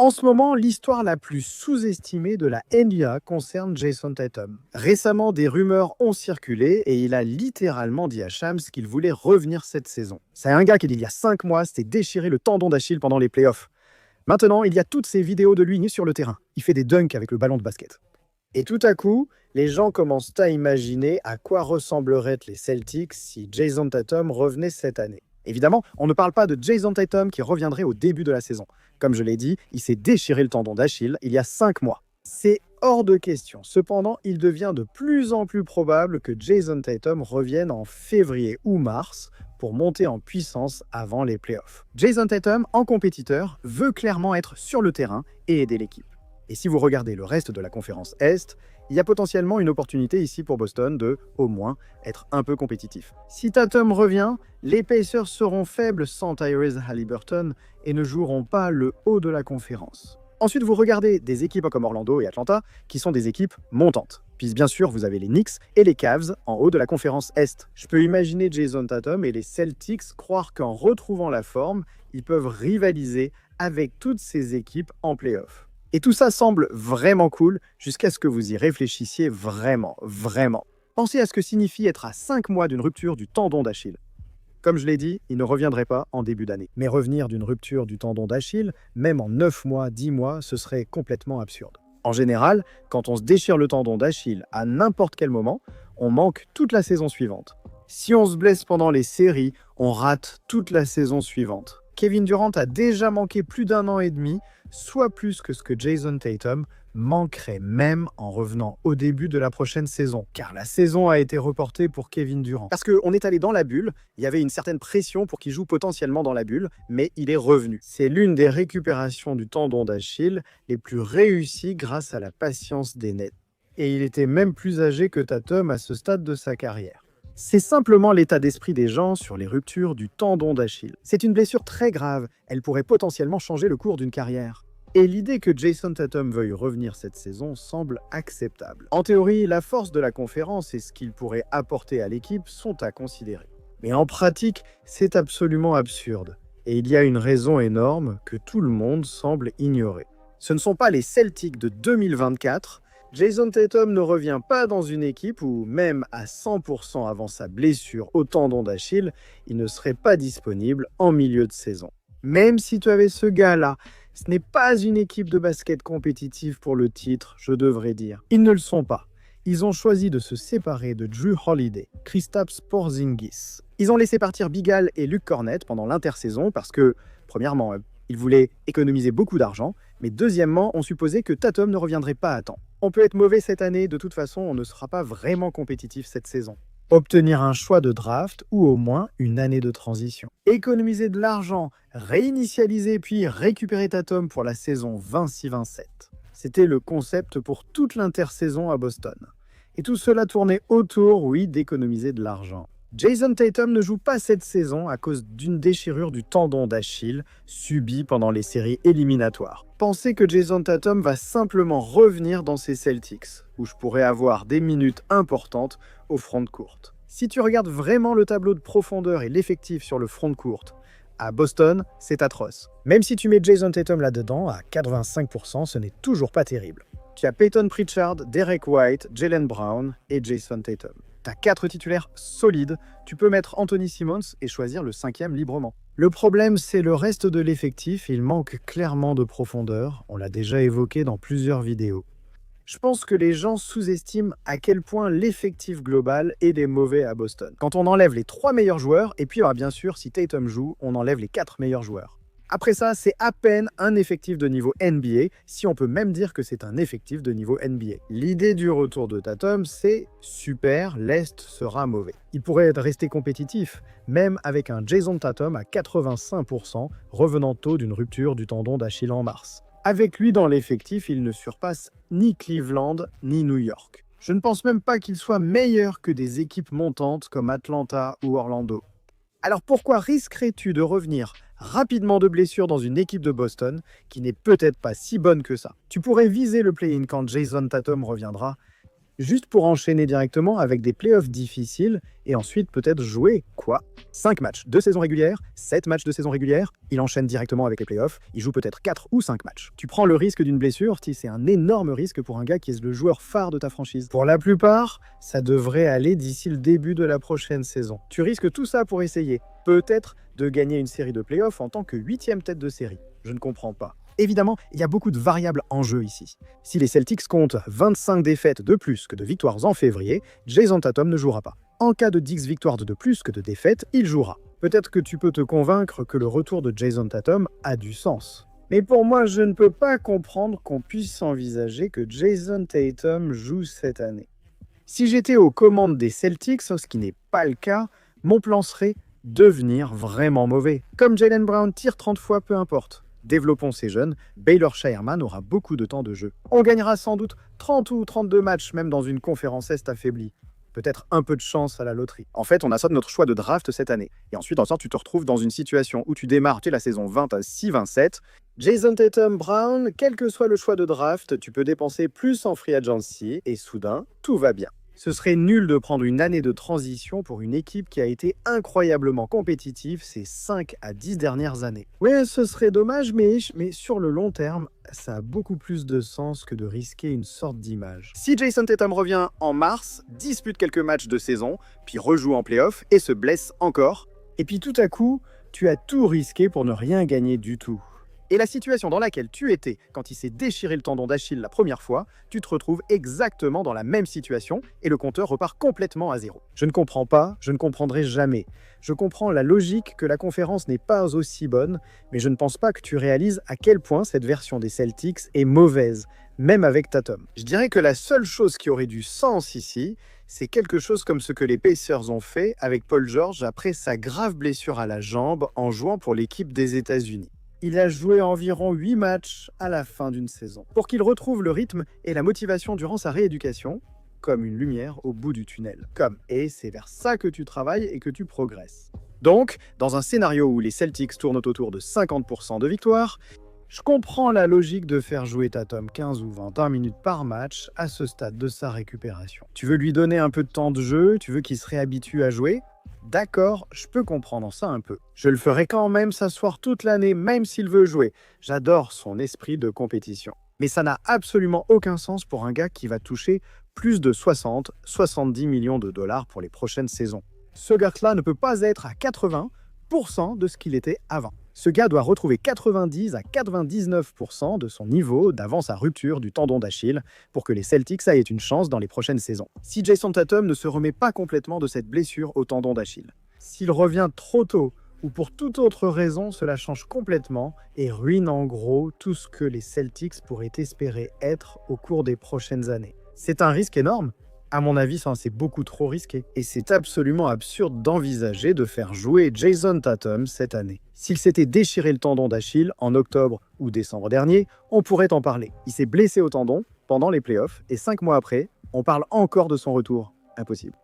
En ce moment, l'histoire la plus sous-estimée de la NBA concerne Jason Tatum. Récemment, des rumeurs ont circulé et il a littéralement dit à Shams qu'il voulait revenir cette saison. C'est un gars qui, il y a 5 mois, s'est déchiré le tendon d'Achille pendant les playoffs. Maintenant, il y a toutes ces vidéos de lui nu sur le terrain. Il fait des dunks avec le ballon de basket. Et tout à coup, les gens commencent à imaginer à quoi ressembleraient les Celtics si Jason Tatum revenait cette année. Évidemment, on ne parle pas de Jason Tatum qui reviendrait au début de la saison. Comme je l'ai dit, il s'est déchiré le tendon d'Achille il y a 5 mois. C'est hors de question. Cependant, il devient de plus en plus probable que Jason Tatum revienne en février ou mars pour monter en puissance avant les playoffs. Jason Tatum, en compétiteur, veut clairement être sur le terrain et aider l'équipe. Et si vous regardez le reste de la conférence Est, il y a potentiellement une opportunité ici pour Boston de, au moins, être un peu compétitif. Si Tatum revient, les Pacers seront faibles sans Tyrese Haliburton et ne joueront pas le haut de la conférence. Ensuite, vous regardez des équipes comme Orlando et Atlanta, qui sont des équipes montantes. Puis bien sûr, vous avez les Knicks et les Cavs en haut de la conférence Est. Je peux imaginer Jason Tatum et les Celtics croire qu'en retrouvant la forme, ils peuvent rivaliser avec toutes ces équipes en play-off. Et tout ça semble vraiment cool jusqu'à ce que vous y réfléchissiez vraiment. Pensez à ce que signifie être à 5 mois d'une rupture du tendon d'Achille. Comme je l'ai dit, il ne reviendrait pas en début d'année. Mais revenir d'une rupture du tendon d'Achille, même en 9 mois, 10 mois, ce serait complètement absurde. En général, quand on se déchire le tendon d'Achille à n'importe quel moment, on manque toute la saison suivante. Si on se blesse pendant les séries, on rate toute la saison suivante. Kevin Durant a déjà manqué plus d'1 an et demi, soit plus que ce que Jason Tatum manquerait même en revenant au début de la prochaine saison. Car la saison a été reportée pour Kevin Durant. Parce qu'on est allé dans la bulle, il y avait une certaine pression pour qu'il joue potentiellement dans la bulle, mais il est revenu. C'est l'une des récupérations du tendon d'Achille les plus réussies grâce à la patience des Nets. Et il était même plus âgé que Tatum à ce stade de sa carrière. C'est simplement l'état d'esprit des gens sur les ruptures du tendon d'Achille. C'est une blessure très grave, elle pourrait potentiellement changer le cours d'une carrière. Et l'idée que Jason Tatum veuille revenir cette saison semble acceptable. En théorie, la force de la conférence et ce qu'il pourrait apporter à l'équipe sont à considérer. Mais en pratique, c'est absolument absurde. Et il y a une raison énorme que tout le monde semble ignorer. Ce ne sont pas les Celtics de 2024. Jason Tatum ne revient pas dans une équipe où, même à 100% avant sa blessure au tendon d'Achille, il ne serait pas disponible en milieu de saison. Même si tu avais ce gars-là, ce n'est pas une équipe de basket compétitive pour le titre, je devrais dire. Ils ne le sont pas. Ils ont choisi de se séparer de Jrue Holiday, Kristaps Porzingis. Ils ont laissé partir Bigal et Luke Kornet pendant l'intersaison parce que, premièrement, ils voulaient économiser beaucoup d'argent, mais deuxièmement, on supposait que Tatum ne reviendrait pas à temps. On peut être mauvais cette année, de toute façon, on ne sera pas vraiment compétitif cette saison. Obtenir un choix de draft ou au moins une année de transition. Économiser de l'argent, réinitialiser puis récupérer Tatum pour la saison 26-27. C'était le concept pour toute l'intersaison à Boston. Et tout cela tournait autour, oui, d'économiser de l'argent. Jason Tatum ne joue pas cette saison à cause d'une déchirure du tendon d'Achille subie pendant les séries éliminatoires. Pensez que Jason Tatum va simplement revenir dans ses Celtics, où je pourrais avoir des minutes importantes au front-court. Si tu regardes vraiment le tableau de profondeur et l'effectif sur le front-court, à Boston, c'est atroce. Même si tu mets Jason Tatum là-dedans, à 85%, ce n'est toujours pas terrible. Tu as Peyton Pritchard, Derek White, Jaylen Brown et Jason Tatum. T'as 4 titulaires solides, tu peux mettre Anthony Simons et choisir le 5e librement. Le problème, c'est le reste de l'effectif, il manque clairement de profondeur, on l'a déjà évoqué dans plusieurs vidéos. Je pense que les gens sous-estiment à quel point l'effectif global est des mauvais à Boston. Quand on enlève les 3 meilleurs joueurs, et puis bien sûr, si Tatum joue, on enlève les 4 meilleurs joueurs. Après ça, c'est à peine un effectif de niveau NBA, si on peut même dire que c'est un effectif de niveau NBA. L'idée du retour de Tatum, c'est super, l'Est sera mauvais. Il pourrait rester compétitif, même avec un Jason Tatum à 85%, revenant tôt d'une rupture du tendon d'Achille en mars. Avec lui dans l'effectif, il ne surpasse ni Cleveland, ni New York. Je ne pense même pas qu'il soit meilleur que des équipes montantes comme Atlanta ou Orlando. Alors pourquoi risquerais-tu de revenir rapidement de blessure dans une équipe de Boston qui n'est peut-être pas si bonne que ça? Tu pourrais viser le play-in quand Jason Tatum reviendra, juste pour enchaîner directement avec des playoffs difficiles et ensuite peut-être jouer, quoi, 5 matchs de saison régulière, 7 matchs de saison régulière, il enchaîne directement avec les playoffs, il joue peut-être 4 ou 5 matchs. Tu prends le risque d'une blessure, c'est un énorme risque pour un gars qui est le joueur phare de ta franchise. Pour la plupart, ça devrait aller d'ici le début de la prochaine saison. Tu risques tout ça pour essayer, peut-être, de gagner une série de playoffs en tant que 8e tête de série. Je ne comprends pas. Évidemment, il y a beaucoup de variables en jeu ici. Si les Celtics comptent 25 défaites de plus que de victoires en février, Jason Tatum ne jouera pas. En cas de 10 victoires de plus que de défaites, il jouera. Peut-être que tu peux te convaincre que le retour de Jason Tatum a du sens. Mais pour moi, je ne peux pas comprendre qu'on puisse envisager que Jason Tatum joue cette année. Si j'étais aux commandes des Celtics, ce qui n'est pas le cas, mon plan serait devenir vraiment mauvais. Comme Jaylen Brown tire 30 fois, peu importe. Développons ces jeunes, Baylor Scheierman aura beaucoup de temps de jeu. On gagnera sans doute 30 ou 32 matchs, même dans une conférence Est affaiblie. Peut-être un peu de chance à la loterie. En fait, on a ça de notre choix de draft cette année. Et ensuite, tu te retrouves dans une situation où tu démarres la saison 20 à 6-27. Jason Tatum Brown, quel que soit le choix de draft, tu peux dépenser plus en free agency et soudain, tout va bien. Ce serait nul de prendre une année de transition pour une équipe qui a été incroyablement compétitive ces 5 à 10 dernières années. Ouais, ce serait dommage, mais sur le long terme, ça a beaucoup plus de sens que de risquer une sorte d'image. Si Jason Tatum revient en mars, dispute quelques matchs de saison, puis rejoue en playoff et se blesse encore, et puis tout à coup, tu as tout risqué pour ne rien gagner du tout. Et la situation dans laquelle tu étais quand il s'est déchiré le tendon d'Achille la première fois, tu te retrouves exactement dans la même situation et le compteur repart complètement à zéro. Je ne comprends pas, je ne comprendrai jamais. Je comprends la logique que la conférence n'est pas aussi bonne, mais je ne pense pas que tu réalises à quel point cette version des Celtics est mauvaise, même avec Tatum. Je dirais que la seule chose qui aurait du sens ici, c'est quelque chose comme ce que les Pacers ont fait avec Paul George après sa grave blessure à la jambe en jouant pour l'équipe des États-Unis. Il a joué environ 8 matchs à la fin d'une saison. Pour qu'il retrouve le rythme et la motivation durant sa rééducation, comme une lumière au bout du tunnel. Et c'est vers ça que tu travailles et que tu progresses. Donc, dans un scénario où les Celtics tournent autour de 50% de victoires, je comprends la logique de faire jouer Tatum 15 ou 21 minutes par match à ce stade de sa récupération. Tu veux lui donner un peu de temps de jeu, tu veux qu'il se réhabitue à jouer. D'accord, je peux comprendre ça un peu. Je le ferai quand même s'asseoir toute l'année, même s'il veut jouer. J'adore son esprit de compétition. Mais ça n'a absolument aucun sens pour un gars qui va toucher plus de 60-70 millions de dollars pour les prochaines saisons. Ce gars-là ne peut pas être à 80% de ce qu'il était avant. Ce gars doit retrouver 90 à 99% de son niveau d'avant sa rupture du tendon d'Achille pour que les Celtics aient une chance dans les prochaines saisons. Si Jason Tatum ne se remet pas complètement de cette blessure au tendon d'Achille, s'il revient trop tôt ou pour toute autre raison, cela change complètement et ruine en gros tout ce que les Celtics pourraient espérer être au cours des prochaines années. C'est un risque énorme. À mon avis, c'est beaucoup trop risqué. Et c'est absolument absurde d'envisager de faire jouer Jason Tatum cette année. S'il s'était déchiré le tendon d'Achille en octobre ou décembre dernier, on pourrait en parler. Il s'est blessé au tendon pendant les playoffs et 5 mois après, on parle encore de son retour. Impossible.